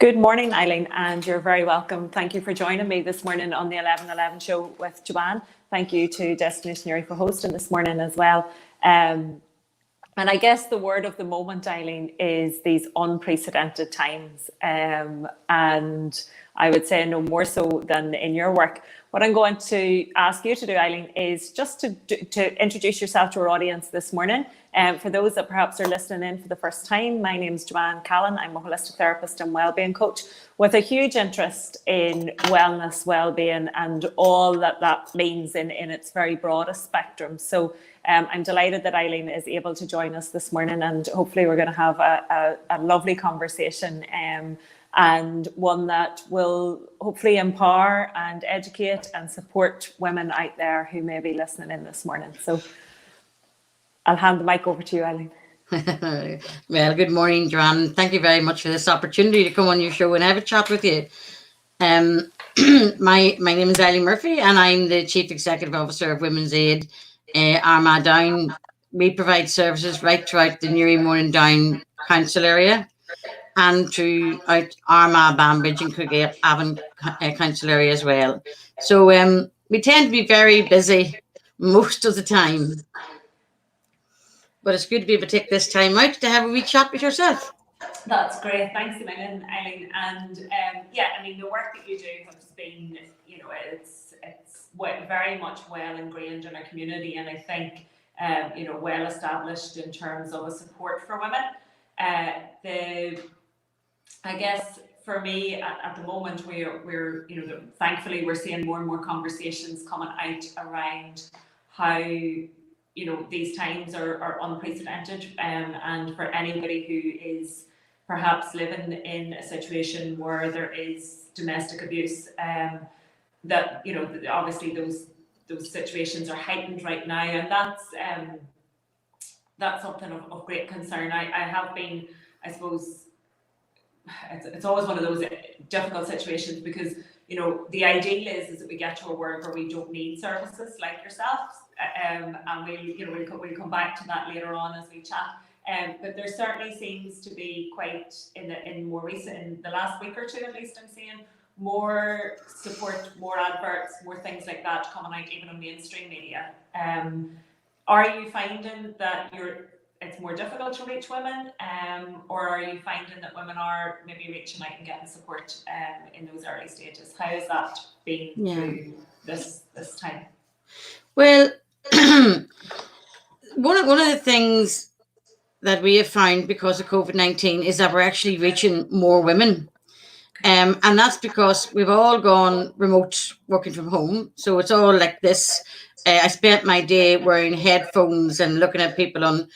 Good morning, Eileen, and you're very welcome. Thank you for joining me this morning on the 11:11 show with Joanne. Thank you to Destination Uri for hosting this morning as well. And I guess the word of the moment, Eileen, is these unprecedented times. And I would say no more so than in your work. What I'm going to ask you to do, Eileen, is just to introduce yourself to our audience this morning. For those that perhaps are listening in for the first time, my name is Joanne. I'm a holistic therapist and wellbeing coach with a huge interest in wellness, wellbeing, and all that means in its very broadest spectrum. So I'm delighted that Eileen is able to join us this morning, and hopefully we're going to have a lovely conversation and one that will hopefully empower and educate and support women out there who may be listening in this morning. So I'll hand the mic over to you, Eileen. Well, good morning, Joanne. Thank you very much for this opportunity to come on your show and have a chat with you. My name is Eileen Murphy, and I'm the Chief Executive Officer of Women's Aid Armagh Down. We provide services right throughout the Newry Mourne Down Council area and throughout Armagh, Banbridge and Cregate Avon Council area as well. So we tend to be very busy most of the time. But it's good to be able to take this time out to have a wee chat with yourself. That's great. Thanks a million, Eileen. And the work that you do has been, it's very much well ingrained in our community, and I think, well established in terms of a support for women. I guess for me at the moment, we're thankfully we're seeing more and more conversations coming out around how these times are unprecedented, and for anybody who is perhaps living in a situation where there is domestic abuse, that obviously those situations are heightened right now, and that's something of great concern. I have been, I suppose, it's always one of those difficult situations because the ideal is that we get to a world where we don't need services like yourselves, and we'll come back to that later on as we chat. But there certainly seems to be quite in the last week or two at least, I'm seeing more support, more adverts, more things like that coming out even on mainstream media. Are you finding that it's more difficult to reach women, or are you finding that women are maybe reaching out and getting support in those early stages? How has that been through this time? Well, one of the things that we have found because of COVID-19 is that we're actually reaching more women. And that's because we've all gone remote working from home. So it's all like this. I spent my day wearing headphones and looking at people on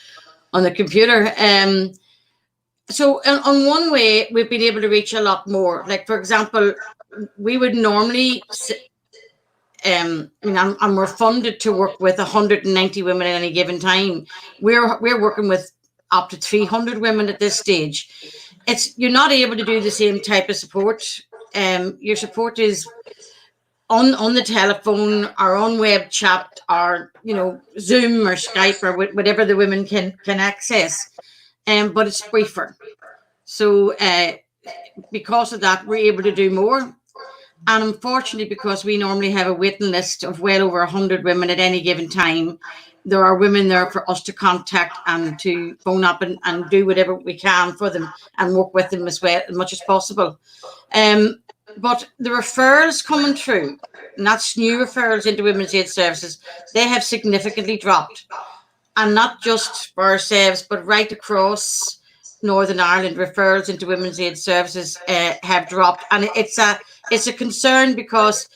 the computer. So on one way, we've been able to reach a lot more. Like, for example, we would normally, and we're funded to work with 190 women at any given time. We're working with up to 300 women at this stage. You're not able to do the same type of support. Your support is on the telephone or on web chat or Zoom or Skype or whatever the women can access, but it's briefer. So because of that, we're able to do more. And unfortunately, because we normally have a waiting list of well over 100 women at any given time, there are women there for us to contact and to phone up and do whatever we can for them and work with them as much as possible. But the referrals coming through, and that's new referrals into Women's Aid services, they have significantly dropped. And not just for ourselves, but right across Northern Ireland, referrals into Women's Aid services have dropped. And it's a concern because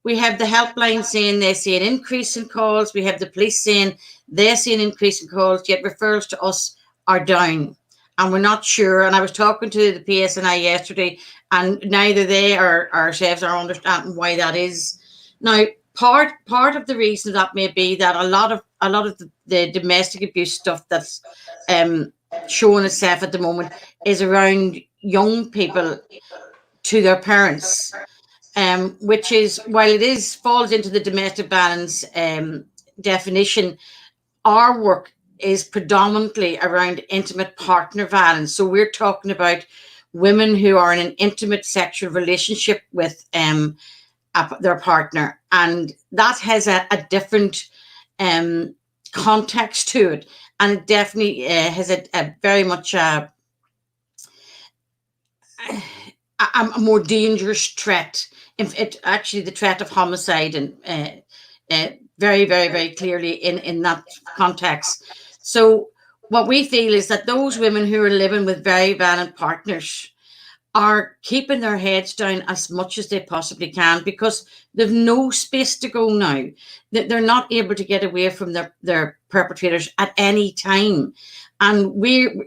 we have the helpline saying they see an increase in calls. We have the police saying they see an increase in calls, yet referrals to us are down. And we're not sure. And I was talking to the PSNI yesterday, and neither they or ourselves are understanding why that is. Now, part of the reason that may be that a lot of the domestic abuse stuff that's showing itself at the moment is around young people to their parents, which is, while it falls into the domestic violence definition, our work is predominantly around intimate partner violence. So we're talking about women who are in an intimate sexual relationship with their partner, and that has a different context to it, and it definitely has a very much a more dangerous threat. If it actually the threat of homicide, and very, very, very clearly in that context. So what we feel is that those women who are living with very violent partners are keeping their heads down as much as they possibly can, because they've no space to go now. That they're not able to get away from their perpetrators at any time. And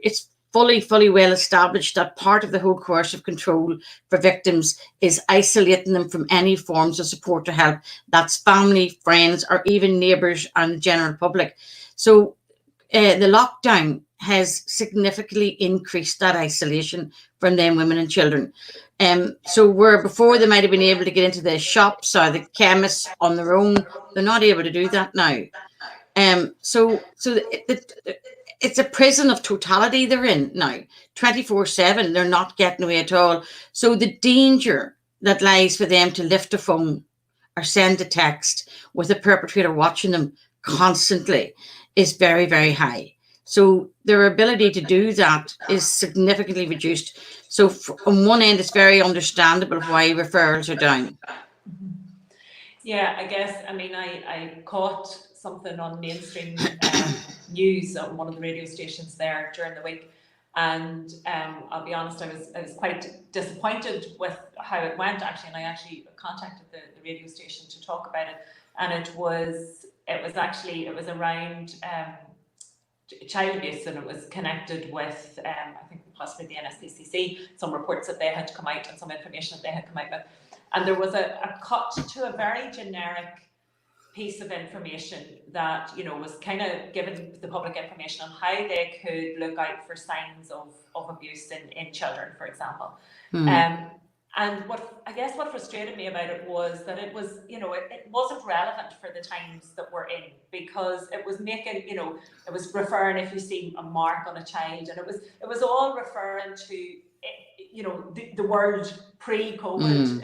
it's fully well established that part of the whole coercive control for victims is isolating them from any forms of support or help. That's family, friends, or even neighbours and the general public. So the lockdown has significantly increased that isolation from them women and children. So where before they might have been able to get into the shops or the chemists on their own, they're not able to do that now. It's a prison of totality they're in now, 24/7. They're not getting away at all. So the danger that lies for them to lift a phone or send a text with a perpetrator watching them constantly is very, very high. So their ability to do that is significantly reduced. So on one end, it's very understandable why referrals are down. Yeah, I guess, I mean, I caught something on mainstream news on one of the radio stations there during the week, and I'll be honest, I was quite disappointed with how it went, actually, and I actually contacted the radio station to talk about it, and it was around child abuse, and it was connected with I think possibly the NSPCC, some reports that they had come out and some information that they had come out with. And there was a cut to a very generic piece of information that, you know, was kind of giving the public information on how they could look out for signs of abuse in children, for example. And what frustrated me about it was that it was, you know, it wasn't relevant for the times that we're in, because it was making, you know, it was referring, if you see a mark on a child, and it was all referring to, you know, the world pre-COVID,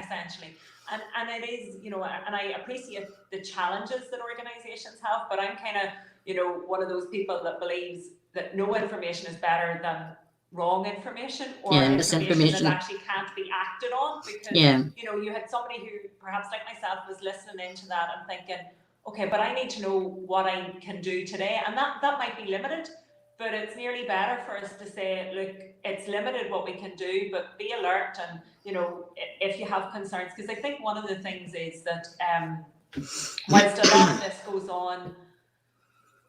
essentially. And it is, you know, and I appreciate the challenges that organisations have, but I'm kind of, you know, one of those people that believes that no information is better than wrong information, or information that actually can't be acted on, because you know, you had somebody who perhaps like myself was listening into that and thinking, okay, but I need to know what I can do today, and that might be limited, but it's nearly better for us to say, look, it's limited what we can do, but be alert, and you know, if you have concerns, because I think one of the things is that whilst a lot of this goes on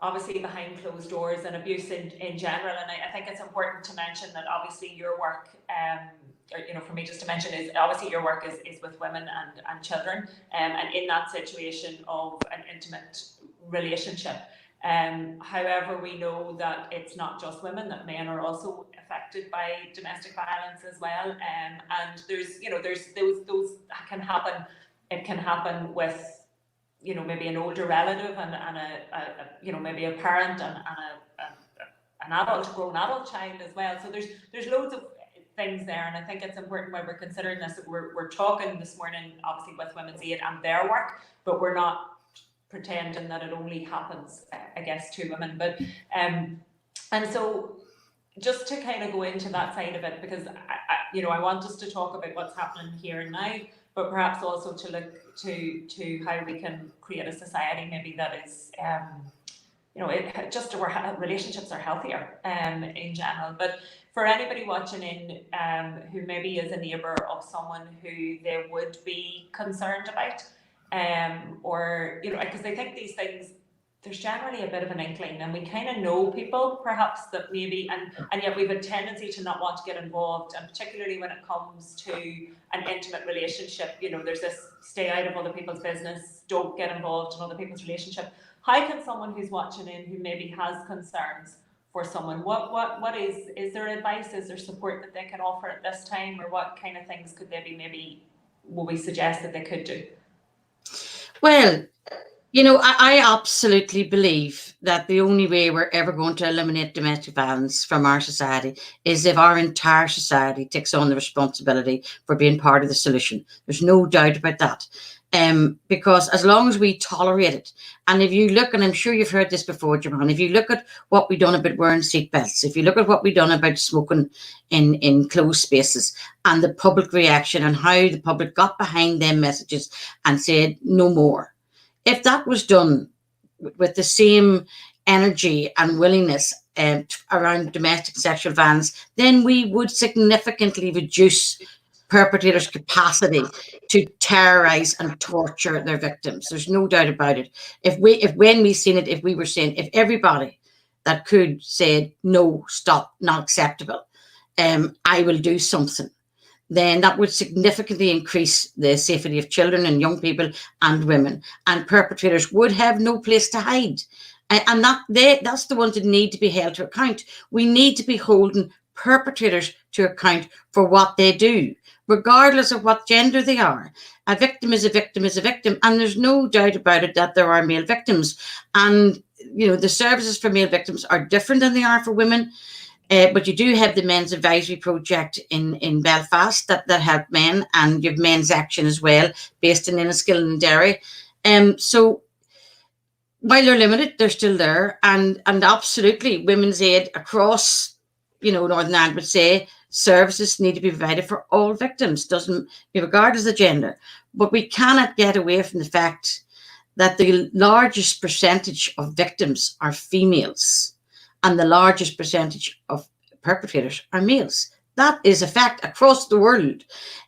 obviously behind closed doors and abuse in general, and I think it's important to mention that obviously your work, or, you know, for me just to mention, is obviously your work is with women and children, and in that situation of an intimate relationship. However, we know that it's not just women, that men are also affected by domestic violence as well, and there's, you know, there's those can happen. It can happen with, you know, maybe an older relative and a you know, maybe a parent and an adult, grown adult child as well. So there's loads of things there, and I think it's important when we're considering this, that we're talking this morning obviously with Women's Aid and their work, but we're not pretending that it only happens, I guess, to women. But and so just to kind of go into that side of it, because you know, I want us to talk about what's happening here and now, but perhaps also to look to how we can create a society maybe that is, you know, just where relationships are healthier in general. But for anybody watching in who maybe is a neighbour of someone who they would be concerned about, or, you know, because I think these things, there's generally a bit of an inkling, and we kind of know people perhaps that maybe, and yet we have a tendency to not want to get involved, and particularly when it comes to an intimate relationship, you know, there's this stay out of other people's business, don't get involved in other people's relationship. How can someone who's watching in who maybe has concerns for someone, what is there advice, is there support that they can offer at this time, or what kind of things could they be, maybe will we suggest that they could do? Well, You know, I absolutely believe that the only way we're ever going to eliminate domestic violence from our society is if our entire society takes on the responsibility for being part of the solution. There's no doubt about that. Because as long as we tolerate it, and if you look, and I'm sure you've heard this before, Joanne, if you look at what we've done about wearing seatbelts, if you look at what we've done about smoking in closed spaces, and the public reaction and how the public got behind them messages and said no more, if that was done with the same energy and willingness around domestic sexual violence, then we would significantly reduce perpetrators' capacity to terrorize and torture their victims. There's no doubt about it. If when we seen it, if we were saying, if everybody that could said no, stop, not acceptable, I will do something, then that would significantly increase the safety of children and young people and women, and perpetrators would have no place to hide. And that's the ones that need to be held to account. We need to be holding perpetrators to account for what they do, regardless of what gender they are. A victim is a victim is a victim, and there's no doubt about it that there are male victims. And you know, the services for male victims are different than they are for women. But you do have the Men's Advisory Project in Belfast that help men, and you have Men's Action as well, based in Enniskillen and Derry. So while they're limited, they're still there, and absolutely, Women's Aid across, you know, Northern Ireland would say services need to be provided for all victims, doesn't regardless of gender. But we cannot get away from the fact that the largest percentage of victims are females, and the largest percentage of perpetrators are males. That is a fact across the world.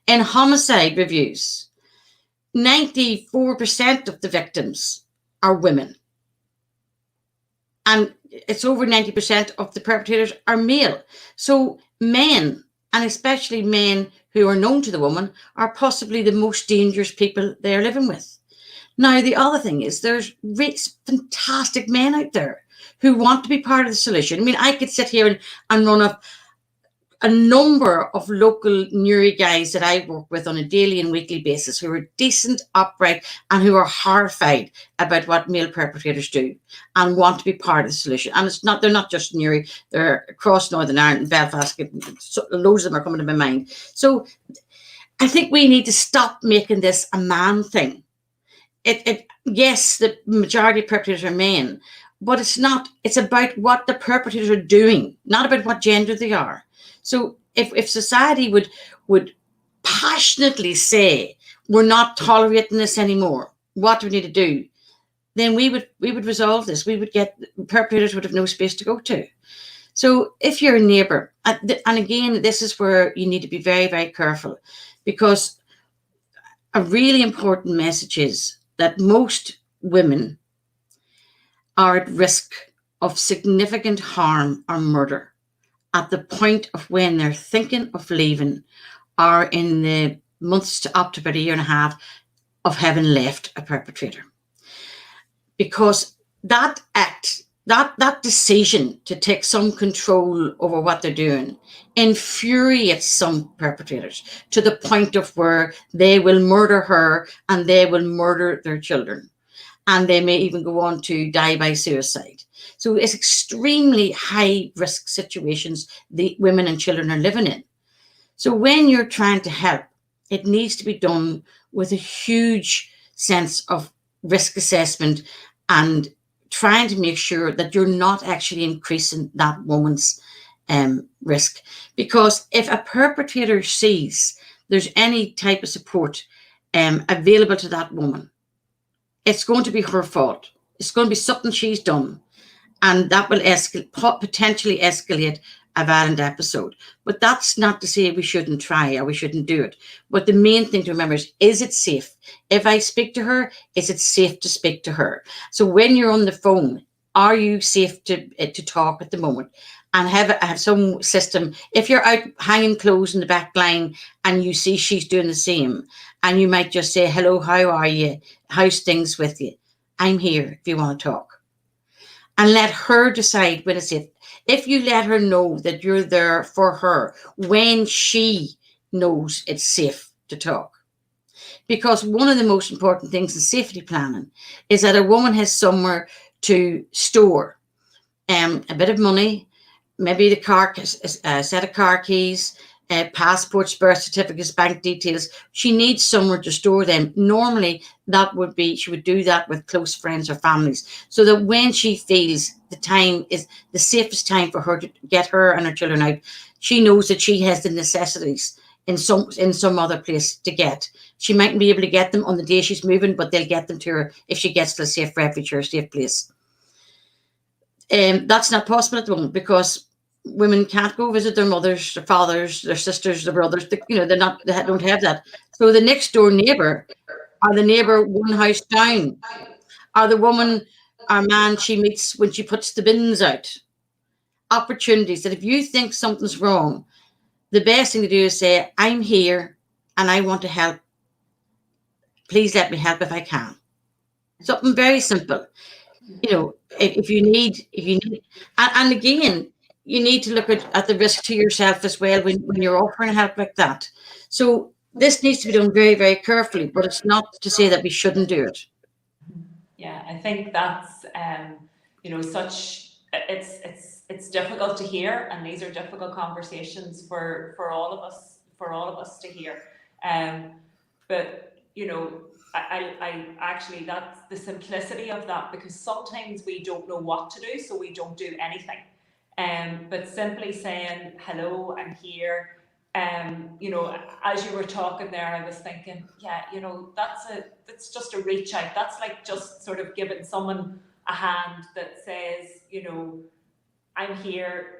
In homicide reviews, 94% of the victims are women. And it's over 90% of the perpetrators are male. So men, and especially men who are known to the woman, are possibly the most dangerous people they're living with. Now, the other thing is there's fantastic men out there who want to be part of the solution. I mean, I could sit here and run up a number of local Newry guys that I work with on a daily and weekly basis who are decent, upright, and who are horrified about what male perpetrators do and want to be part of the solution. And they're not just Newry, they're across Northern Ireland, Belfast, loads of them are coming to my mind. So I think we need to stop making this a man thing. Yes, the majority of perpetrators are men, but it's not. It's about what the perpetrators are doing, not about what gender they are. So if society would passionately say we're not tolerating this anymore, what do we need to do? Then we would resolve this. We would get perpetrators would have no space to go to. So if you're a neighbour, and again, this is where you need to be very, very careful, because a really important message is that most women are at risk of significant harm or murder at the point of when they're thinking of leaving, or in the months to up to about a year and a half of having left a perpetrator. Because that act, that decision to take some control over what they're doing infuriates some perpetrators to the point of where they will murder her and they will murder their children. And they may even go on to die by suicide. So it's extremely high risk situations the women and children are living in. So when you're trying to help, it needs to be done with a huge sense of risk assessment and trying to make sure that you're not actually increasing that woman's risk. Because if a perpetrator sees there's any type of support available to that woman, it's going to be her fault. It's going to be something she's done. And that will potentially escalate a violent episode. But that's not to say we shouldn't try or we shouldn't do it. But the main thing to remember is it safe? If I speak to her, is it safe to speak to her? So when you're on the phone, are you safe to talk at the moment? And have some system. If you're out hanging clothes in the back line and you see she's doing the same, and you might just say, hello, how are you? How's things with you? I'm here if you want to talk. And let her decide when it's safe. If you let her know that you're there for her when she knows it's safe to talk, Because one of the most important things in safety planning is that a woman has somewhere to store a bit of money, maybe the car, a set of car keys, passports, birth certificates, bank details. She needs somewhere to store them. Normally, that would be, she would do that with close friends or families, so that when she feels the time is the safest time for her to get her and her children out, she knows that she has the necessities in some other place to get. She mightn't be able to get them on the day she's moving, but they'll get them to her if she gets to a safe refuge or a safe place. That's not possible at the moment because women can't go visit their mothers, their fathers, their sisters, their brothers. They don't have that. So the next door neighbor, or the neighbor one house down, or the woman or man she meets when she puts the bins out. Opportunities that if you think something's wrong, the best thing to do is say, I'm here and I want to help. Please let me help if I can. Something very simple. If you need, and again, you need to look at the risk to yourself as well when you're offering help like that. So this needs to be done very, very carefully, but it's not to say that we shouldn't do it. Yeah, I think that's it's difficult to hear, and these are difficult conversations for all of us to hear. But I actually, that's the simplicity of that, because sometimes we don't know what to do, so we don't do anything. But simply saying, hello, I'm here. As you were talking there, I was thinking, yeah, that's just a reach out. That's like just sort of giving someone a hand that says, I'm here,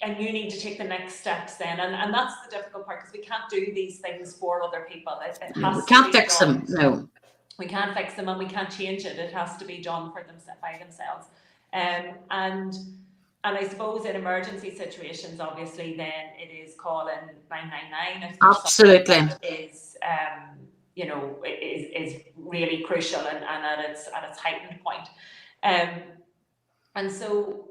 and you need to take the next steps then. And that's the difficult part, because we can't do these things for other people. It has We can't to be fix done. them. No. We can't fix them, and we can't change it. It has to be done for them by themselves. And I suppose in emergency situations, obviously, then it is calling 999 if there's Absolutely. something that is really crucial and at its heightened point. And so,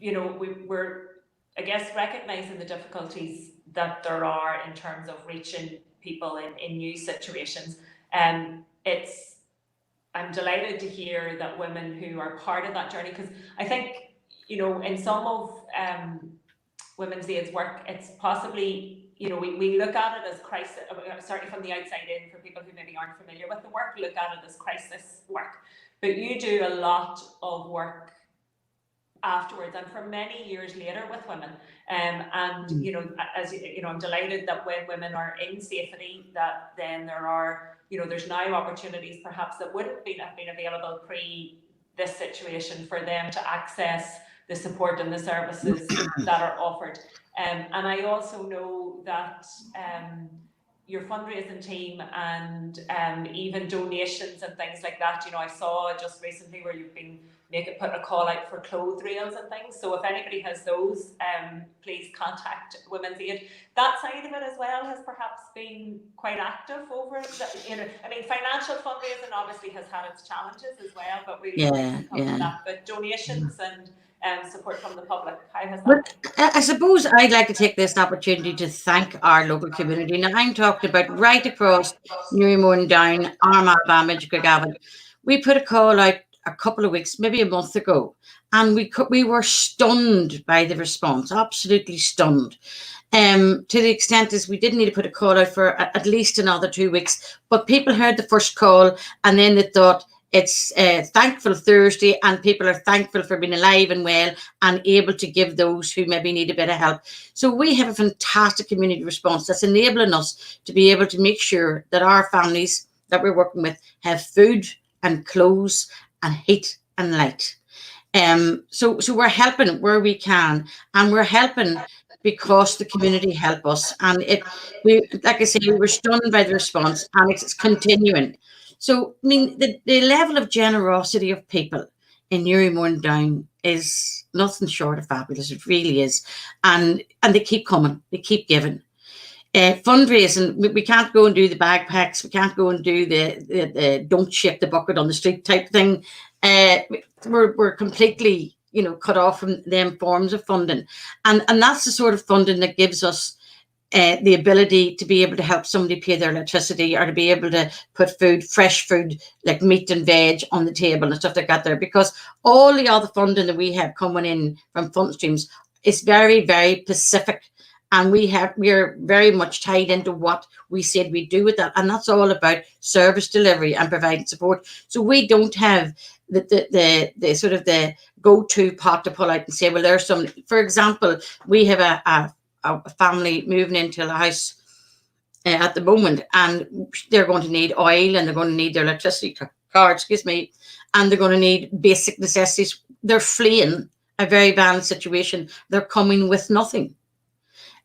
we're, I guess, recognising the difficulties that there are in terms of reaching people in new situations. I'm delighted to hear that women who are part of that journey, because I think, in some of Women's Aid's work, it's possibly, we look at it as crisis, certainly from the outside in, for people who maybe aren't familiar with the work, look at it as crisis work. But you do a lot of work afterwards and for many years later with women. I'm delighted that when women are in safety, that then there are, there's now opportunities perhaps that wouldn't have been available pre this situation for them to access the support and the services that are offered. And I also know that your fundraising team and even donations and things like that, I saw just recently where you've been putting a call out for clothes rails and things. So if anybody has those, please contact Women's Aid. That side of it as well has perhaps been quite active over financial fundraising obviously has had its challenges as well, but we come to that. But donations and support from the public, how has that been? I suppose I'd like to take this opportunity to thank our local community. Now, I'm talking about right across Newry Down, Armagh, Bamage, Gregavin. We put a call out a couple of weeks, maybe a month ago, and we were stunned by the response, absolutely stunned. To the extent as we didn't need to put a call out for at least another 2 weeks, but people heard the first call and then they thought, it's Thankful Thursday, and people are thankful for being alive and well and able to give those who maybe need a bit of help. So we have a fantastic community response that's enabling us to be able to make sure that our families that we're working with have food and clothes and heat and light. So we're helping where we can, and we're helping because the community help us. And like I say, we were stunned by the response, and it's continuing. So, I mean, the level of generosity of people in Newry Down is nothing short of fabulous. It really is. And they keep coming. They keep giving. Fundraising, we can't go and do the backpacks. We can't go and do the don't shake the bucket on the street type thing. We're completely, cut off from them forms of funding. And that's the sort of funding that gives us the ability to be able to help somebody pay their electricity, or to be able to put food, fresh food like meat and veg on the table and stuff like that there, because all the other funding that we have coming in from fund streams is very, very specific, and we're very much tied into what we said we do with that, and that's all about service delivery and providing support. So we don't have the sort of the go-to pot to pull out and say, well, there's some. For example, we have a family moving into a house at the moment, and they're going to need oil, and they're going to need their electricity card, and they're going to need basic necessities. They're fleeing a very bad situation. They're coming with nothing.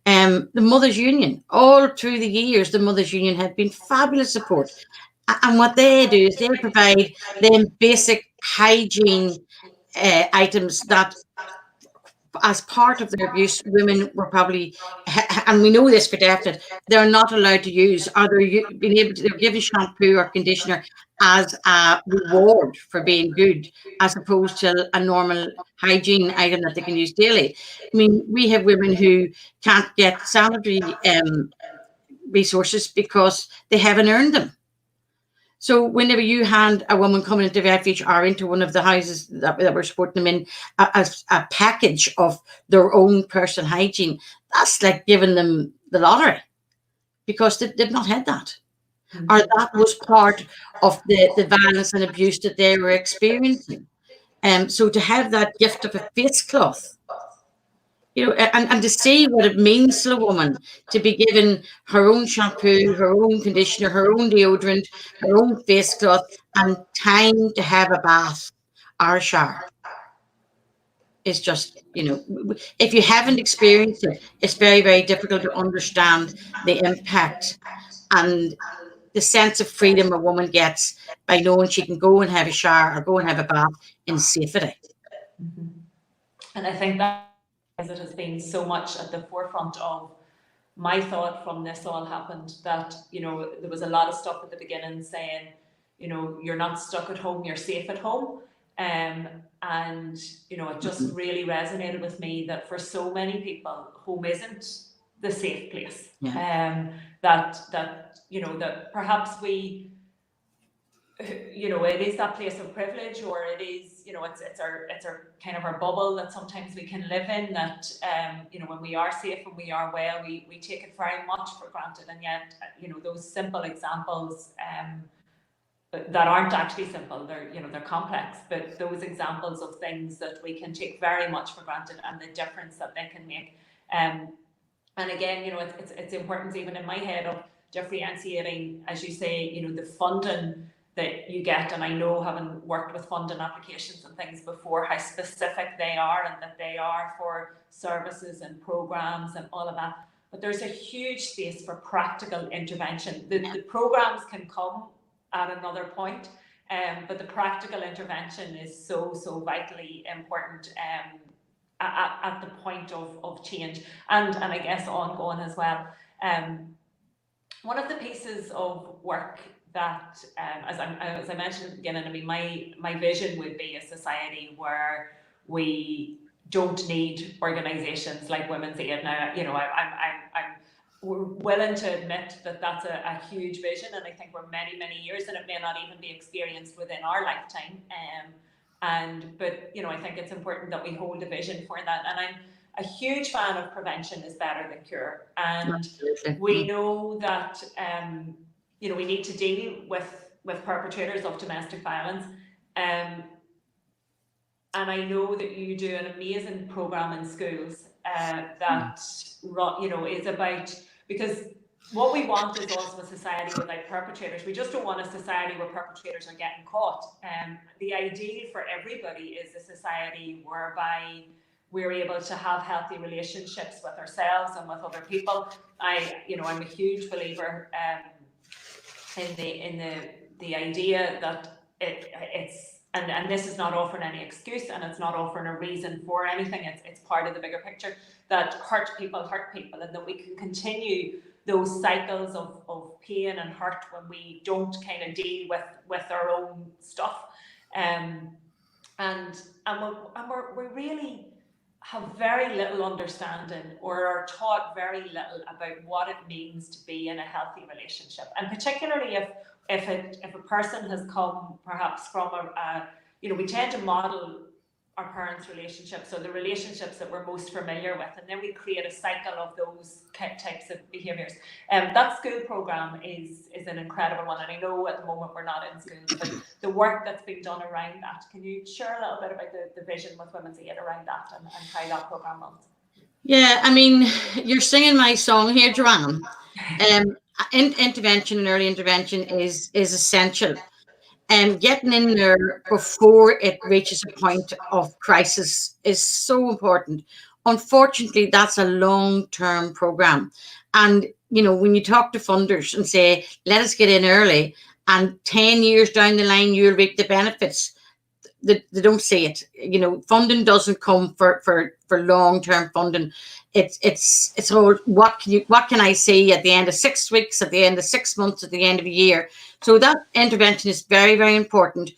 The Mothers Union, all through the years, the Mothers Union have been fabulous support. And what they do is they provide them basic hygiene items that, as part of their abuse, women were probably, and we know this for definite, they're not allowed to use, or they're given shampoo or conditioner as a reward for being good, as opposed to a normal hygiene item that they can use daily. I mean, we have women who can't get sanitary resources because they haven't earned them. So whenever you hand a woman coming into refuge or into one of the houses that we're supporting them in a package of their own personal hygiene, that's like giving them the lottery, because they've not had that. Mm-hmm. Or that was part of the violence and abuse that they were experiencing. So to have that gift of a face cloth, and to see what it means to a woman to be given her own shampoo, her own conditioner, her own deodorant, her own face cloth, and time to have a bath or a shower is just, if you haven't experienced it, it's very, very difficult to understand the impact and the sense of freedom a woman gets by knowing she can go and have a shower or go and have a bath in safety. Mm-hmm. And I think that it has been so much at the forefront of my thought from this all happened, that, there was a lot of stuff at the beginning saying, you're not stuck at home, you're safe at home. And, it just really resonated with me that for so many people, home isn't the safe place. Yeah. That perhaps we, it is that place of privilege, or it is, it's our kind of our bubble that sometimes we can live in, that, when we are safe and we are well, we take it very much for granted. And yet, those simple examples, that aren't actually simple, they're complex, but those examples of things that we can take very much for granted and the difference that they can make. And again, it's important, even in my head, of differentiating, as you say, the funding that you get. And I know, having worked with funding applications and things before, how specific they are, and that they are for services and programs and all of that. But there's a huge space for practical intervention. The programs can come at another point, but the practical intervention is so vitally important at the point of change, and I guess ongoing as well. One of the pieces of work that, as I mentioned at the beginning, I mean, my vision would be a society where we don't need organisations like Women's Aid. Now, I'm we're willing to admit that that's a huge vision, and I think we're many years, and it may not even be experienced within our lifetime. But I think it's important that we hold a vision for that. And I'm a huge fan of prevention is better than cure, and absolutely. We know that we need to deal with perpetrators of domestic violence. And I know that you do an amazing program in schools that is about, because what we want is also a society without perpetrators. We just don't want a society where perpetrators are getting caught. The ideal for everybody is a society whereby we're able to have healthy relationships with ourselves and with other people. I'm a huge believer in the idea that it's. And this is not offering any excuse, and it's not offering a reason for anything. It's part of the bigger picture, that hurt people, and that we can continue those cycles of pain and hurt when we don't kind of deal with our own stuff. And we really have very little understanding or are taught very little about what it means to be in a healthy relationship, and particularly if a person has come perhaps from we tend to model our parents' relationships, so the relationships that we're most familiar with, and then we create a cycle of those types of behaviours. That school programme is an incredible one, and I know at the moment we're not in schools, but the work that's being done around that, can you share a little bit about the vision with Women's Aid around that and how that programme runs? Yeah, I mean, you're singing my song here, Joanne. Intervention and early intervention is essential. Getting in there before it reaches a point of crisis is so important. Unfortunately, that's a long-term program. And, when you talk to funders and say, let us get in early, and 10 years down the line, you'll reap the benefits, they don't see it. Funding doesn't come for long-term funding. It's all what can I see at the end of 6 weeks, at the end of 6 months, at the end of a year. So that intervention is very, very important.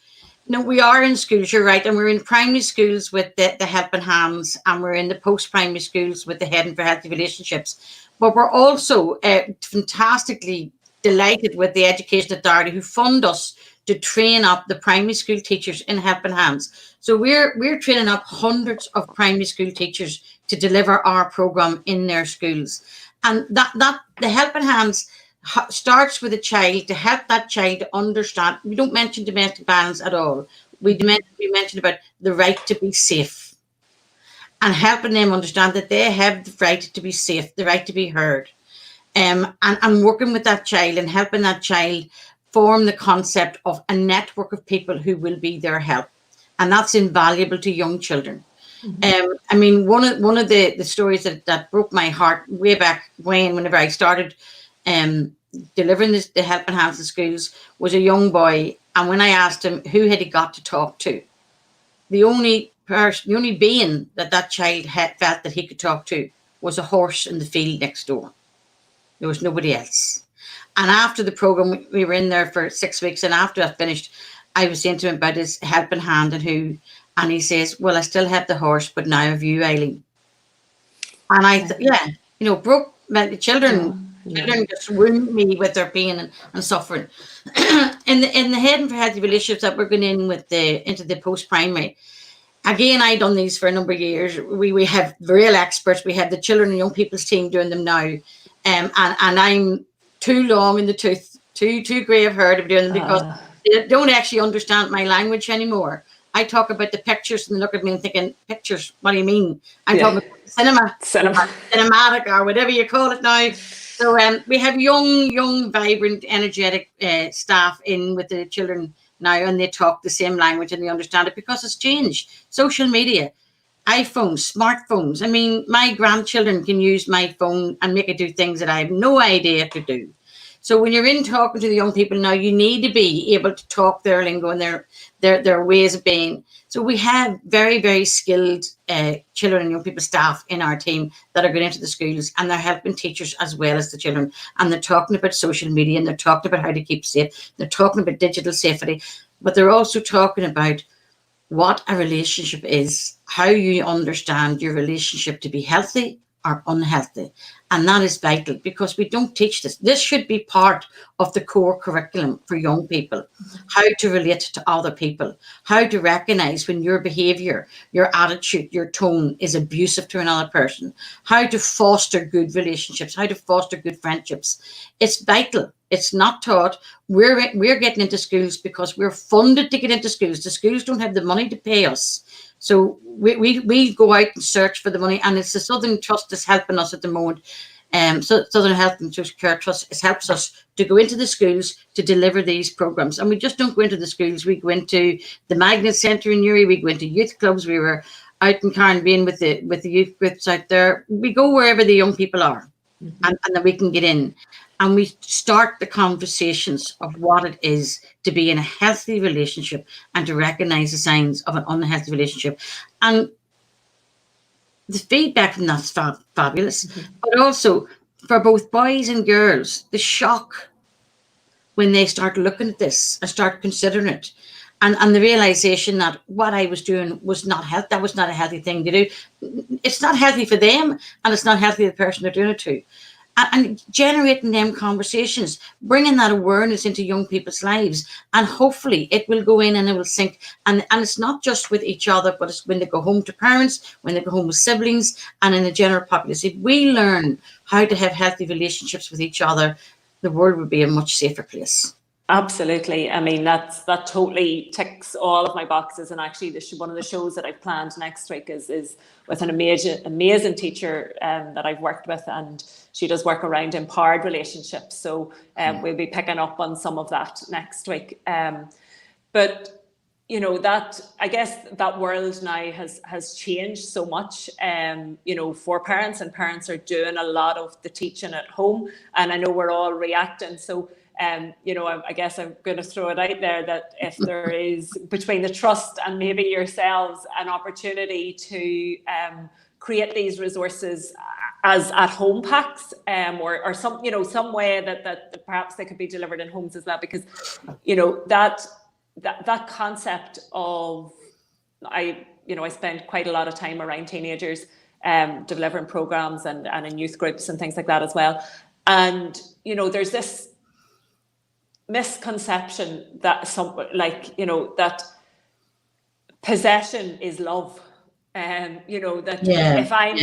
We are in schools, you're right, and we're in primary schools with the Helping Hands, and we're in the post-primary schools with the Heading for Healthy Relationships. But we're also fantastically delighted with the Education Authority, who fund us to train up the primary school teachers in Helping Hands. So we're training up hundreds of primary school teachers to deliver our program in their schools. And that the Helping Hands starts with a child, to help that child to understand. We don't mention domestic violence at all. We mention about the right to be safe, and helping them understand that they have the right to be safe, the right to be heard. And working with that child and helping that child form the concept of a network of people who will be their help. And that's invaluable to young children. Mm-hmm. I mean, one of the stories that broke my heart way back whenever I started delivering the Helping Hands in schools, was a young boy. And when I asked him who had he got to talk to, the only being that child had felt that he could talk to was a horse in the field next door. There was nobody else. And after the program, we were in there for 6 weeks. And after I finished, I was saying to him about his helping hand and he says, well, I still have the horse, but now have you, Eileen. And I thought, broke the children. Children just wound me with their pain and suffering. in the Heading for Healthy Relationships that we're going in with into the post-primary. Again, I've done these for a number of years. We have real experts. We have the children and young people's team doing them now. And I'm too long in the tooth, too grey of hair to be doing them, because they don't actually understand my language anymore. I talk about the pictures and they look at me and thinking, pictures, what do you mean? I'm talking about cinematic, or whatever you call it now. So we have young, vibrant, energetic staff in with the children now, and they talk the same language and they understand it because it's changed. Social media, iPhones, smartphones. I mean, my grandchildren can use my phone and make it do things that I have no idea it could do. So when you're in talking to the young people now, you need to be able to talk their lingo and their ways of being. So we have very, very skilled children and young people staff in our team that are going into the schools, and they're helping teachers as well as the children. And they're talking about social media, and they're talking about how to keep safe. They're talking about digital safety, but they're also talking about what a relationship is, how you understand your relationship to be healthy or unhealthy. And that is vital, because we don't teach this. This should be part of the core curriculum for young people. How to relate to other people, how to recognize when your behavior, your attitude, your tone is abusive to another person, how to foster good relationships, how to foster good friendships. It's vital. It's not taught. We're getting into schools because we're funded to get into schools. The schools don't have the money to pay us. So we go out and search for the money, and it's the Southern Trust that's helping us at the moment. So Southern Health and Social Care Trust helps us to go into the schools to deliver these programs. And we just don't go into the schools. We go into the Magnet Centre in Newry. We go into youth clubs. We were out in Carnarvon with the youth groups out there. We go wherever the young people are, and then we can get in. And we start the conversations of what it is to be in a healthy relationship and to recognize the signs of an unhealthy relationship. And the feedback from that's fabulous. But also for both boys and girls, the shock when they start looking at this and start considering it. and the realization that what I was doing was not healthy. That was not a healthy thing to do. It's not healthy for them, and it's not healthy for the person they're doing it to. And generating them conversations, bringing that awareness into young people's lives, and hopefully it will go in and it will sink. And it's not just with each other, but it's when they go home to parents, when they go home with siblings, and in the general populace. If we learn how to have healthy relationships with each other, the world would be a much safer place. Absolutely. I mean, that totally ticks all of my boxes. And actually, one of the shows that I've planned next week is with an amazing teacher that I've worked with, and she does work around empowered relationships. So we'll be picking up on some of that next week. But that, I guess, that world now has changed so much. For parents, and parents are doing a lot of the teaching at home, and I know we're all reacting. So. I guess I'm going to throw it out there that if there is, between the trust and maybe yourselves, an opportunity to create these resources as at home packs, or some way that perhaps they could be delivered in homes as well, because that concept of, I spend quite a lot of time around teenagers, delivering programs and in youth groups and things like that as well, and there's this misconception that that possession is love, that if I'm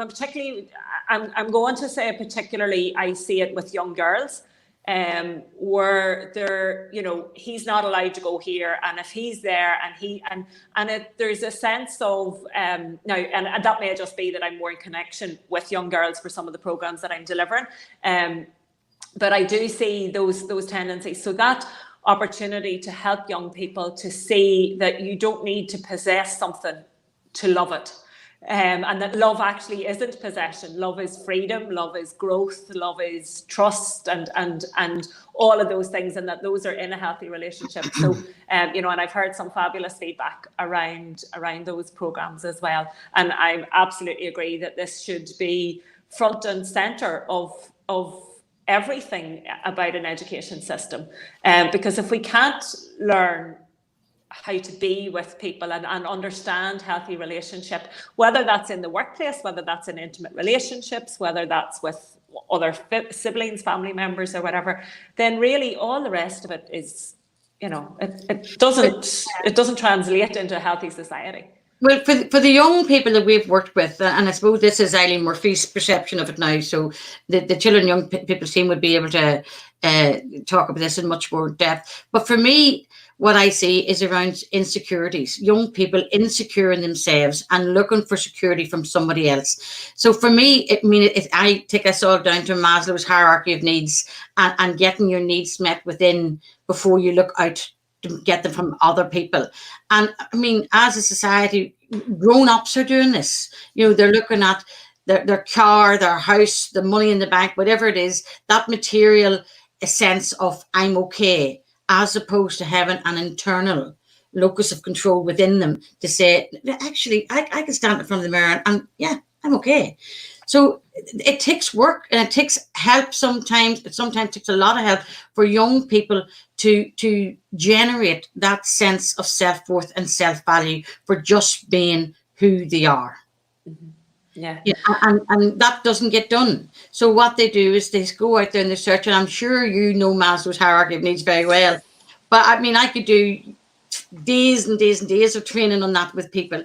particularly, I'm going to say particularly, I see it with young girls, where they're, he's not allowed to go here, and if he's there and there's a sense of now, and that may just be that I'm more in connection with young girls for some of the programs that I'm delivering, but I do see those tendencies. So that opportunity to help young people to see that you don't need to possess something to love it. And that love actually isn't possession. Love is freedom, love is growth, love is trust, and all of those things, and that those are in a healthy relationship. So, and I've heard some fabulous feedback around those programs as well. And I absolutely agree that this should be front and center of everything about an education system, because if we can't learn how to be with people and understand healthy relationship, whether that's in the workplace, whether that's in intimate relationships, whether that's with other siblings, family members, or whatever, then really all the rest of it is, it doesn't translate into a healthy society. Well, for the young people that we've worked with, and I suppose this is Eileen Murphy's perception of it now, so the Children and Young People's team would be able to talk about this in much more depth. But for me, what I see is around insecurities, young people insecure in themselves and looking for security from somebody else. So for me, I take us all down to Maslow's hierarchy of needs, and getting your needs met within before you look out to get them from other people. And I mean, as a society, grown-ups are doing this. They're looking at their car, their house, the money in the bank, whatever it is, that material, a sense of I'm okay, as opposed to having an internal locus of control within them to say, actually, I can stand in front of the mirror and yeah, I'm okay. So it takes work, and it takes help sometimes. It sometimes takes a lot of help for young people to generate that sense of self-worth and self-value for just being who they are. Mm-hmm. Yeah. And that doesn't get done. So what they do is they go out there and they search, and I'm sure Maslow's hierarchy of needs very well. But I mean, I could do days and days and days of training on that with people.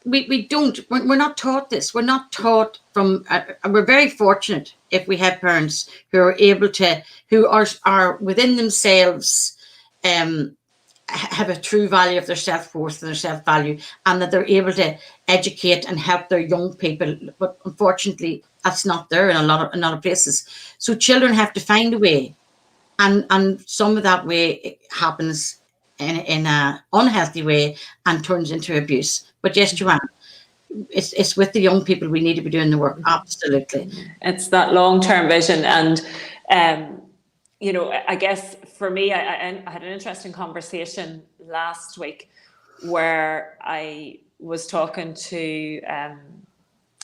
We're not taught this. We're not taught from, we're very fortunate if we have parents who are able to, who are within themselves, have a true value of their self-worth and their self-value, and that they're able to educate and help their young people. But unfortunately, that's not there in a lot of places. So children have to find a way, and some of that way happens in an unhealthy way and turns into abuse. But yes, Joanne, it's with the young people we need to be doing the work. Absolutely. It's that long-term vision. And I guess for me, I had an interesting conversation last week where I was talking to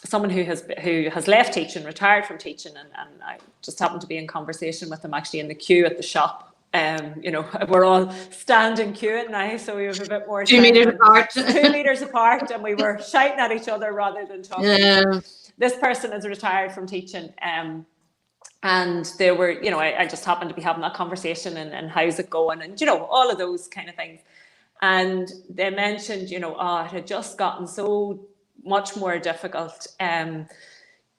someone who has left teaching, retired from teaching, and I just happened to be in conversation with them actually in the queue at the shop You know, we're all standing queuing now, so we have a bit more 2 meters apart. 2 meters apart, and we were shouting at each other rather than talking. Yeah. This person is retired from teaching, and they were, you know, I just happened to be having that conversation, and how's it going, and, you know, all of those kind of things. And they mentioned, you know, oh, it had just gotten so much more difficult.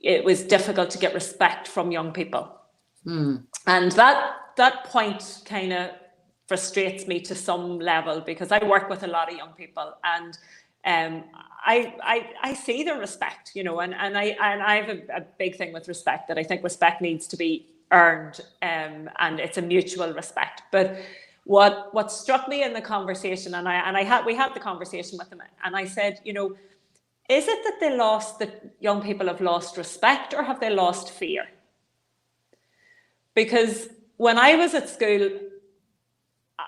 It was difficult to get respect from young people. And that point kind of frustrates me to some level, because I work with a lot of young people, and I see the respect, you know, and I have a big thing with respect, that I think respect needs to be earned, and it's a mutual respect. But what struck me in the conversation, we had the conversation with them, and I said, you know, is it that young people have lost respect, or have they lost fear? Because when I was at school,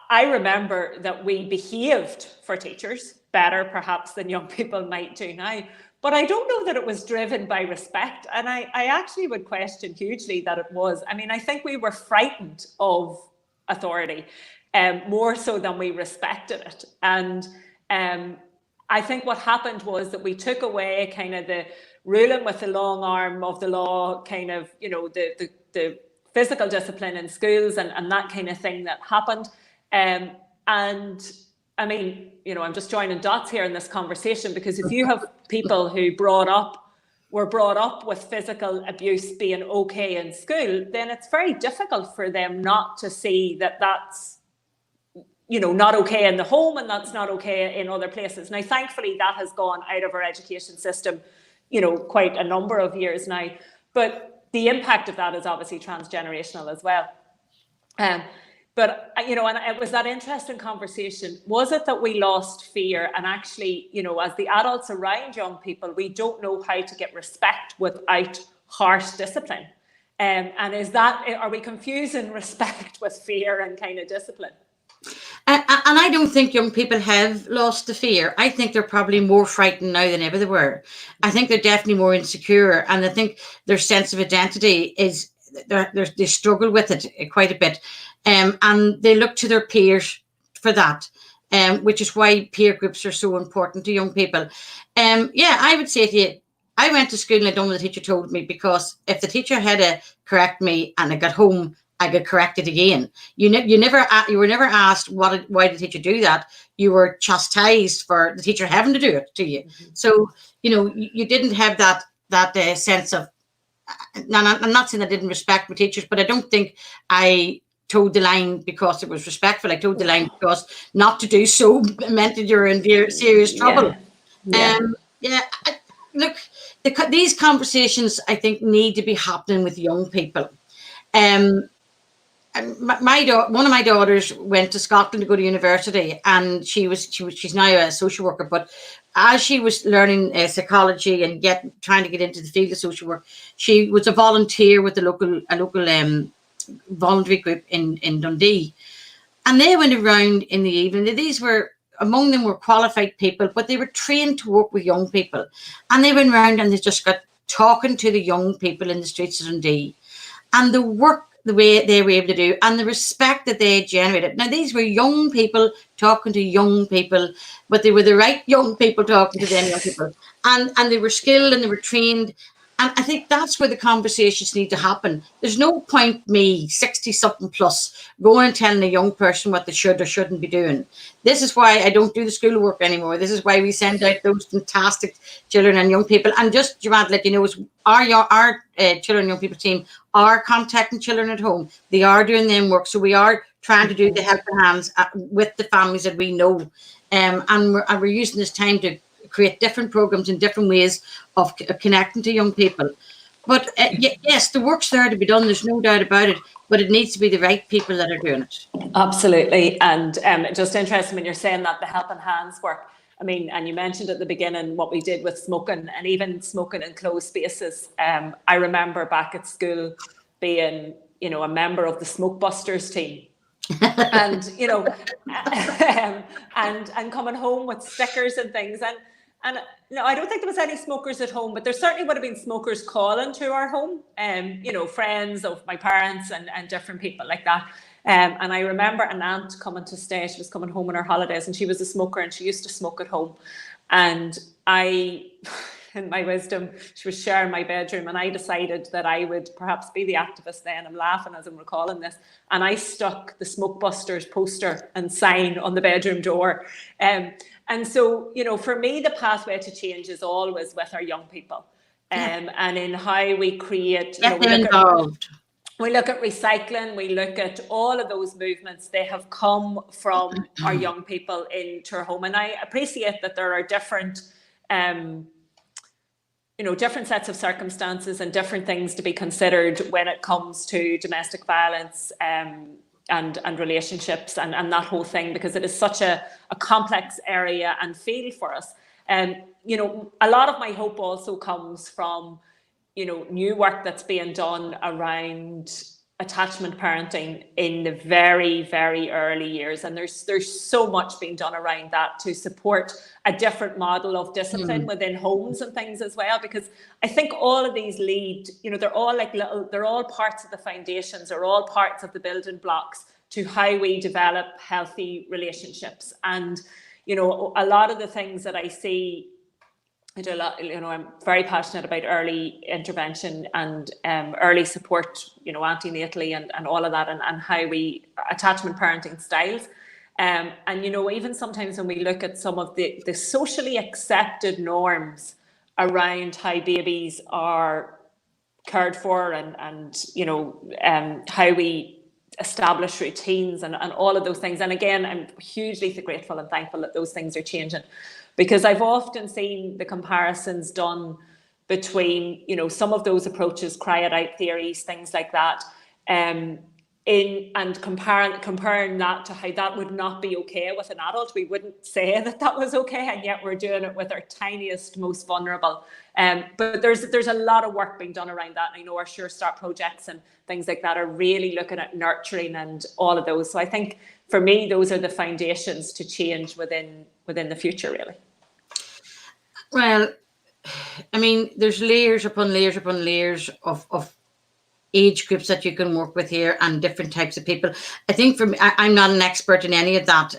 I remember that we behaved for teachers better perhaps than young people might do now. But I don't know that it was driven by respect. And I actually would question hugely that it was. I mean, I think we were frightened of authority, more so than we respected it. And I think what happened was that we took away kind of the ruling with the long arm of the law, kind of, you know, the physical discipline in schools and that kind of thing that happened. And I mean, you know, I'm just joining dots here in this conversation, because if you have people who were brought up with physical abuse being okay in school, then it's very difficult for them not to see that that's, you know, not okay in the home, and that's not okay in other places. Now, thankfully, that has gone out of our education system, you know, quite a number of years now. But the impact of that is obviously transgenerational as well. But, you know, and it was that interesting conversation. Was it that we lost fear, and actually, you know, as the adults around young people, we don't know how to get respect without harsh discipline? And are we confusing respect with fear and kind of discipline? And I don't think young people have lost the fear. I think they're probably more frightened now than ever they were. I think they're definitely more insecure, and I think their sense of identity is they struggle with it quite a bit, and they look to their peers for that, which is why peer groups are so important to young people. Yeah, I would say to you, I went to school and I done what the teacher told me, because if the teacher had to correct me and I got home, I got corrected again. You were never asked why did the teacher do that. You were chastised for the teacher having to do it to you. Mm-hmm. So, you know, you didn't have that sense of. Now, I'm not saying I didn't respect my teachers, but I don't think I toed the line because it was respectful. I toed the line because not to do so meant that you're in serious trouble. Look, these conversations, I think, need to be happening with young people. One of my daughters went to Scotland to go to university, and she's now a social worker. But as she was learning psychology and trying to get into the field of social work, she was a volunteer with a local voluntary group in Dundee, and they went around in the evening. Among them were qualified people, but they were trained to work with young people, and they went around and they just got talking to the young people in the streets of Dundee, and the work the way they were able to do, and the respect that they generated. Now, these were young people talking to young people, but they were the right young people talking to them young people. And they were skilled and they were trained. And I think that's where the conversations need to happen. There's no point me, 60-something plus, going and telling a young person what they should or shouldn't be doing. This is why I don't do the schoolwork anymore. This is why we send out those fantastic children and young people. And just, Joanne, to let you know, our children and young people team are contacting children at home. They are doing them work. So we are trying to do the helping hands with the families that we know. And we're using this time to create different programs in different ways of connecting to young people. But yes, the work's there to be done. There's no doubt about it. But it needs to be the right people that are doing it. Absolutely. And just interesting when you're saying that, the helping hands work. I mean, and you mentioned at the beginning what we did with smoking, and even smoking in closed spaces. I remember back at school being, you know, a member of the Smoke Busters team. And, you know, and coming home with stickers and things. And no, I don't think there was any smokers at home, but there certainly would have been smokers calling to our home, you know, friends of my parents and different people like that. And I remember an aunt coming to stay. She was coming home on her holidays, and she was a smoker, and she used to smoke at home. And I, in my wisdom, she was sharing my bedroom, and I decided that I would perhaps be the activist then. I'm laughing as I'm recalling this. And I stuck the Smoke Busters poster and sign on the bedroom door. And so, you know, for me, the pathway to change is always with our young people. And in how we create, you know, we look at recycling, we look at all of those movements. They have come from our young people into our home. And I appreciate that there are different, you know, different sets of circumstances and different things to be considered when it comes to domestic violence and relationships and that whole thing, because it is such a complex area and field for us. And, you know, a lot of my hope also comes from, you know, new work that's being done around attachment parenting in the very, very early years. And there's so much being done around that to support a different model of discipline within homes and things as well. Because I think all of these lead, you know, they're all like they're all parts of the foundations, they're all parts of the building blocks to how we develop healthy relationships. And, you know, a lot of the things that I see, I do a lot, you know, I'm very passionate about early intervention and early support, you know, antenatally and all of that, and how we attachment parenting styles. And, you know, even sometimes when we look at some of the socially accepted norms around how babies are cared for and you know, how we establish routines and all of those things. And again, I'm hugely grateful and thankful that those things are changing. Because I've often seen the comparisons done between, you know, some of those approaches, cry it out theories, things like that, comparing that to how that would not be okay with an adult. We wouldn't say that was okay, and yet we're doing it with our tiniest, most vulnerable. But there's a lot of work being done around that. And I know our Sure Start projects and things like that are really looking at nurturing and all of those. So I think for me, those are the foundations to change within the future, really. Well, I mean, there's layers upon layers upon layers of age groups that you can work with here and different types of people. I think for me, I'm not an expert in any of that.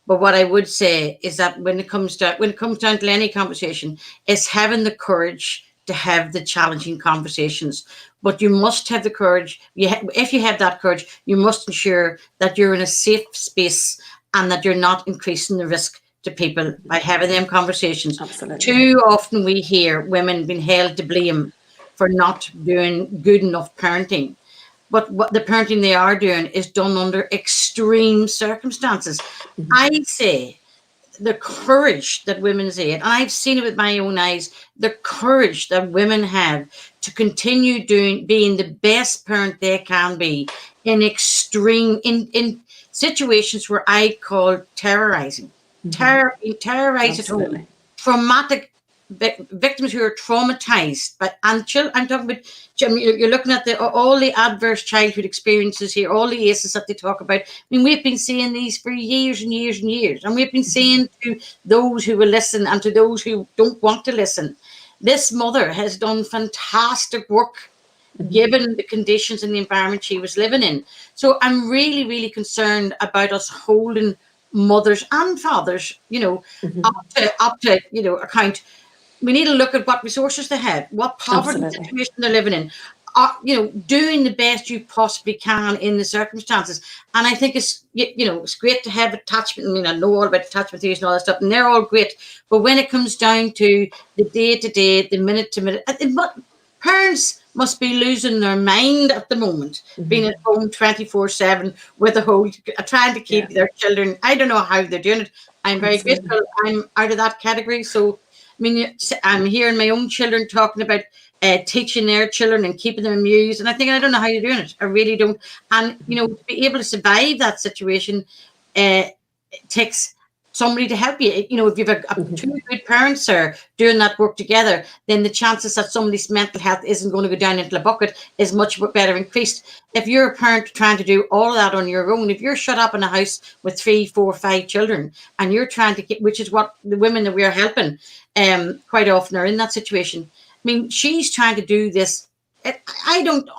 But what I would say is that when it comes down to any conversation, it's having the courage to have the challenging conversations. But you must have the courage. If you have that courage, you must ensure that you're in a safe space and that you're not increasing the risk to people by having them conversations. Absolutely. Too often we hear women being held to blame for not doing good enough parenting. But what the parenting they are doing is done under extreme circumstances. I say the courage that women say, and I've seen it with my own eyes, the courage that women have to continue being the best parent they can be in extreme, in situations where I call terrorizing. Terrorized at home, traumatic victims who are traumatized. But I'm talking about, you're looking at all the adverse childhood experiences here, all the ACEs that they talk about. I mean, we've been seeing these for years and years and years, and we've been saying to those who will listen and to those who don't want to listen, this mother has done fantastic work given the conditions and the environment she was living in. So I'm really, really concerned about us holding mothers and fathers, you know, up to you know, account. We need to look at what resources they have, what poverty situation they're living in, you know, doing the best you possibly can in the circumstances. And I think it's, you know, it's great to have attachment. I mean, I know all about attachment theories and all that stuff, and they're all great. But when it comes down to the day to day, the minute to minute, parents must be losing their mind at the moment, being at home 24/7 with a whole, trying to keep their children. I don't know how they're doing it. I'm very grateful. I'm out of that category. So, I mean, I'm hearing my own children talking about teaching their children and keeping them amused. And I think, I don't know how you're doing it. I really don't. And, you know, to be able to survive that situation takes somebody to help you. You know, if you've two good parents are doing that work together, then the chances that somebody's mental health isn't going to go down into the bucket is much better increased. If you're a parent trying to do all of that on your own, if you're shut up in a house with 3, 4, 5 children, and you're trying to get, which is what the women that we're helping quite often are in that situation. I mean, she's trying to do this I don't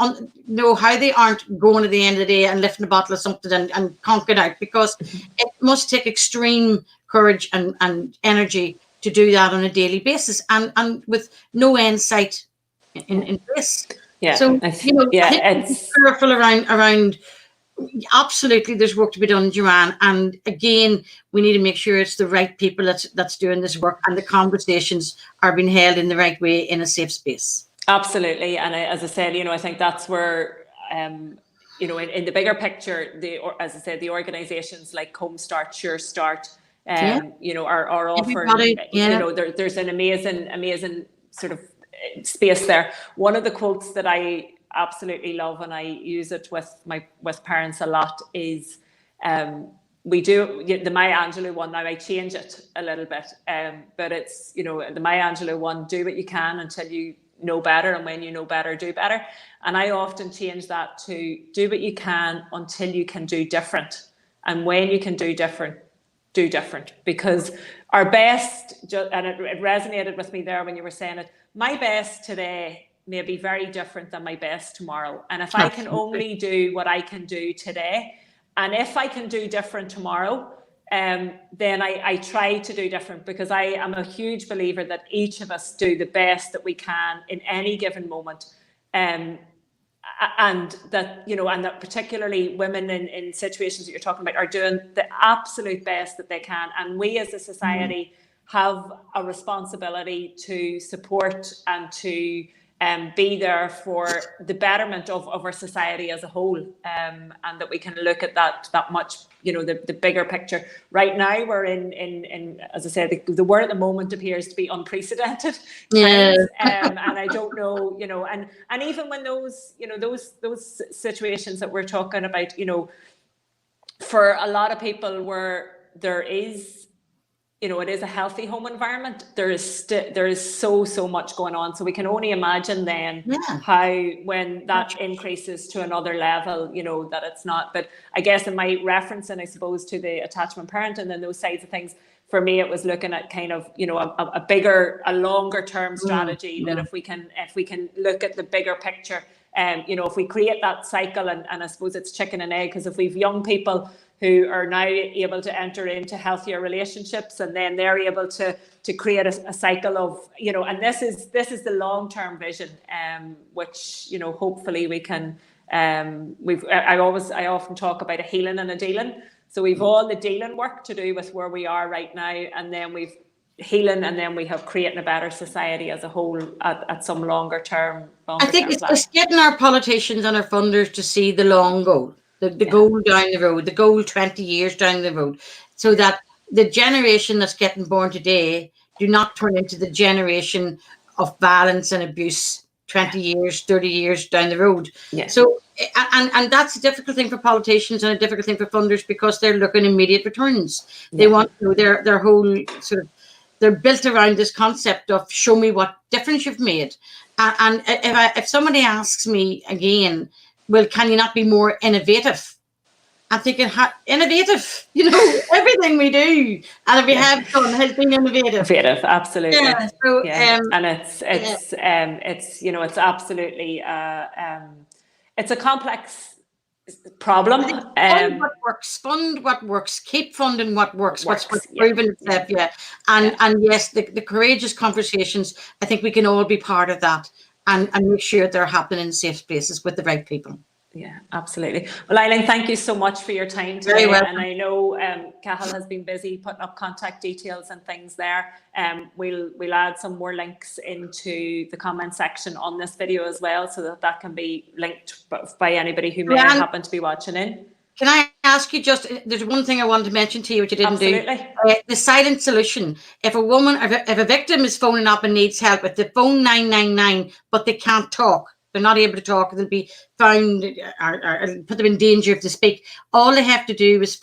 know how they aren't going at the end of the day and lifting a bottle of something and conking out, because it must take extreme courage and energy to do that on a daily basis, and with no end sight in place. Yeah. So, I think it's be careful around. Absolutely, there's work to be done, Joanne. And again, we need to make sure it's the right people that's doing this work, and the conversations are being held in the right way in a safe space. Absolutely. And as I said, I think that's where, in the bigger picture, as I said, the organisations like Home Start, Sure Start, are offering, there's an amazing sort of space there. One of the quotes that I absolutely love, and I use it with parents a lot, is we do the Maya Angelou one. Now I change it a little bit, but it's the Maya Angelou one: do what you can until you know better, and when you know better, do better. And I often change that to do what you can until you can do different, and when you can do different, do different. Because our best, and it resonated with me there when you were saying it, my best today may be very different than my best tomorrow. And if I can only do what I can do today, and if I can do different tomorrow, then I try to do different, because I am a huge believer that each of us do the best that we can in any given moment. And that, and that particularly women in situations that you're talking about are doing the absolute best that they can. And we as a society have a responsibility to support and to be there for the betterment of our society as a whole, and that we can look at that much, the bigger picture. Right now, we're in as I said, the word at the moment appears to be unprecedented times, and I don't know, and even when those situations that we're talking about, for a lot of people where there is, it is a healthy home environment, there is so much going on. So we can only imagine then how, when that increases to another level, that it's not. But I guess in my referencing, I suppose, to the attachment parent and then those sides of things, for me, it was looking at kind of, a longer term strategy, that if we can look at the bigger picture, if we create that cycle, and I suppose it's chicken and egg, because if we've young people who are now able to enter into healthier relationships, and then they're able to create a cycle of, and this is the long-term vision, which, hopefully we can, I often talk about a healing and a dealing. So we've all the dealing work to do with where we are right now, and then we've healing, and then we have creating a better society as a whole at some longer term. I think it's just getting our politicians and our funders to see the long goal. The goal down the road, the goal 20 years down the road, so that the generation that's getting born today do not turn into the generation of violence and abuse 20 years, 30 years down the road. Yeah. So, and that's a difficult thing for politicians and a difficult thing for funders, because they're looking immediate returns. They want their whole sort of, they're built around this concept of show me what difference you've made. And if somebody asks me again, well, can you not be more innovative? I'm thinking, innovative, everything we do, and if we have done has been innovative. Innovative, absolutely. Yeah. So, and it's it's absolutely it's a complex problem. Fund what works, keep funding what works, what's proven itself. And yes, the courageous conversations, I think we can all be part of that, and make sure they're happening in safe places with the right people. Yeah, absolutely. Well, Eileen, thank you so much for your time today. Very well. And I know Cathal has been busy putting up contact details and things there. We'll add some more links into the comment section on this video as well, so that can be linked by anybody who may happen to be watching in. Can I ask you there's one thing I wanted to mention to you, which you didn't Absolutely. do. The silent solution. If a victim is phoning up and needs help, if they phone 999, but they can't talk, they're not able to talk, they'll be found or put them in danger if they speak. All they have to do is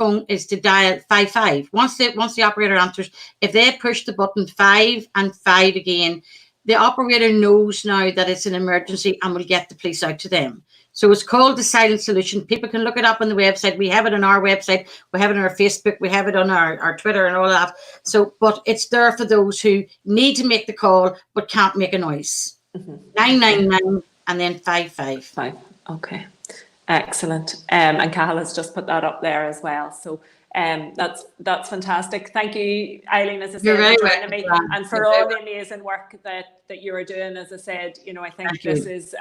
to dial 55. Once the operator answers, if they push the button 5 and 5 again, the operator knows now that it's an emergency and will get the police out to them. So it's called the silent solution. People can look it up on the website. We have it on our website. We have it on our Facebook. We have it on our Twitter and all that. So, but it's there for those who need to make the call but can't make a noise. 999 and then 55. 5. Okay. Excellent. And Cahill has just put that up there as well. So that's fantastic. Thank you, Eileen, as I You're said, very for joining welcome, me Joanne. and for all the amazing work that you are doing. As I said, you know, I think Thank this you. is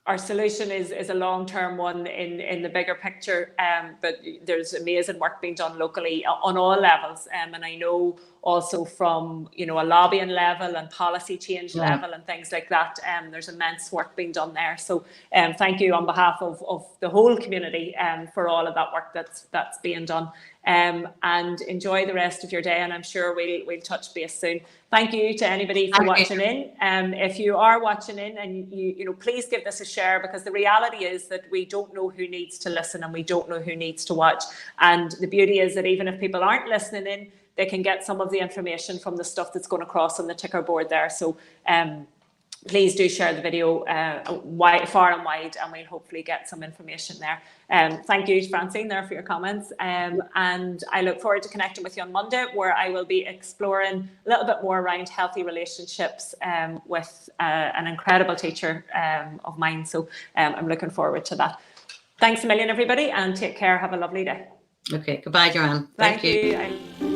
our solution is a long-term one in the bigger picture, but there's amazing work being done locally on all levels, and I know also from, you know, a lobbying level and policy change level and things like that, there's immense work being done there. So thank you on behalf of the whole community for all of that work that's being done. And enjoy the rest of your day, and I'm sure we'll touch base soon. Thank you to anybody for watching in. If you are watching in, and you know, please give this a share, because the reality is that we don't know who needs to listen and we don't know who needs to watch. And the beauty is that even if people aren't listening in, they can get some of the information from the stuff that's going across on the ticker board there. So please do share the video far and wide, and we'll hopefully get some information there. Thank you, Francine, there for your comments. And I look forward to connecting with you on Monday, where I will be exploring a little bit more around healthy relationships with an incredible teacher of mine. So I'm looking forward to that. Thanks a million, everybody, and take care. Have a lovely day. Okay, goodbye, Joanne. Thank you.